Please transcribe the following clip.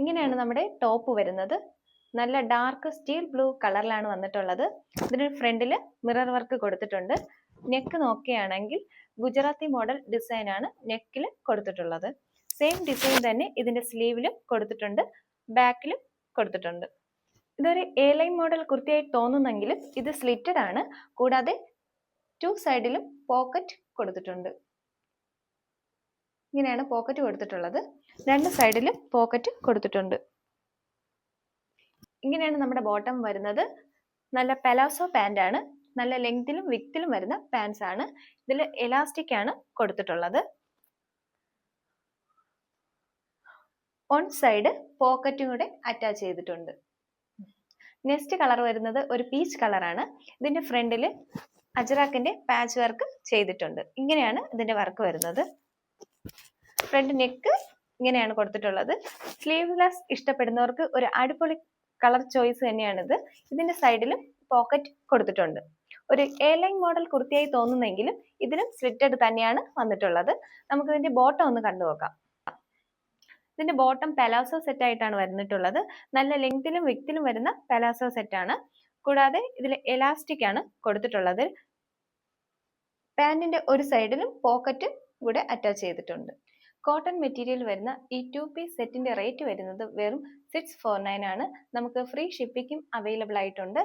ഇങ്ങനെയാണ് നമ്മുടെ ടോപ്പ് വരുന്നത്. നല്ല ഡാർക്ക് സ്റ്റീൽ ബ്ലൂ കളറിലാണ് വന്നിട്ടുള്ളത്. ഇതിന് ഫ്രണ്ടിൽ മിറർ വർക്ക് കൊടുത്തിട്ടുണ്ട്. നെക്ക് നോക്കുകയാണെങ്കിൽ ഗുജറാത്തി മോഡൽ ഡിസൈൻ ആണ് നെക്കിൽ കൊടുത്തിട്ടുള്ളത്. സെയിം ഡിസൈൻ തന്നെ ഇതിന്റെ സ്ലീവിലും കൊടുത്തിട്ടുണ്ട്, ബാക്കിലും കൊടുത്തിട്ടുണ്ട്. ഇതൊരു എ ലൈൻ മോഡൽ കുർത്തിയായി തോന്നുന്നെങ്കിലും ഇത് സ്ലിറ്റഡ് ആണ്. കൂടാതെ 2 സൈഡിലും പോക്കറ്റ് കൊടുത്തിട്ടുണ്ട്. ഇങ്ങനെയാണ് പോക്കറ്റ് കൊടുത്തിട്ടുള്ളത്. 2 സൈഡിലും പോക്കറ്റ് കൊടുത്തിട്ടുണ്ട്. ഇങ്ങനെയാണ് നമ്മുടെ ബോട്ടം വരുന്നത്. നല്ല പലാസോ പാന്റ് ആണ്. നല്ല ലെങ്തിലും വിക്തിലും വരുന്ന പാൻസ് ആണ്. ഇതിൽ എലാസ്റ്റിക് ആണ് കൊടുത്തിട്ടുള്ളത്. ഓൺ സൈഡ് പോക്കറ്റും കൂടെ അറ്റാച്ച് ചെയ്തിട്ടുണ്ട്. നെക്സ്റ്റ് കളർ വരുന്നത് ഒരു പീച്ച് കളറാണ്. ഇതിന്റെ ഫ്രണ്ടിൽ അജറാക്കിന്റെ പാച്ച് വർക്ക് ചെയ്തിട്ടുണ്ട്. ഇങ്ങനെയാണ് ഇതിന്റെ വർക്ക് വരുന്നത്. ഫ്രണ്ട് നെക്ക് ഇങ്ങനെയാണ് കൊടുത്തിട്ടുള്ളത്. സ്ലീവ്ലെസ് ഇഷ്ടപ്പെടുന്നവർക്ക് ഒരു അടിപൊളി കളർ ചോയ്സ് തന്നെയാണിത്. ഇതിന്റെ സൈഡിലും പോക്കറ്റ് കൊടുത്തിട്ടുണ്ട്. ഒരു എ ലൈൻ മോഡൽ കുർത്തിയായി തോന്നുന്നെങ്കിലും ഇതിലും സ്ലിറ്റഡ് തന്നെയാണ് വന്നിട്ടുള്ളത്. നമുക്ക് ഇതിന്റെ ബോട്ടം ഒന്ന് കണ്ടു നോക്കാം. ഇതിന്റെ ബോട്ടം പലാസോ സെറ്റ് ആയിട്ടാണ് വന്നിട്ടുള്ളത്. നല്ല ലെങ്തിലും വിക്തിലും വരുന്ന പലാസോ സെറ്റ് ആണ്. കൂടാതെ ഇതിൽ എലാസ്റ്റിക് ആണ് കൊടുത്തിട്ടുള്ളത്. പാന്റിന്റെ ഒരു സൈഡിലും പോക്കറ്റ് കൂടെ അറ്റാച്ച് ചെയ്തിട്ടുണ്ട്. കോട്ടൺ മെറ്റീരിയൽ വരുന്ന ഈ 2 പീസ് സെറ്റിന്റെ റേറ്റ് വരുന്നത് വെറും 649 ആണ്. നമുക്ക് ഫ്രീ ഷിപ്പിംഗും അവൈലബിൾ ആയിട്ടുണ്ട്.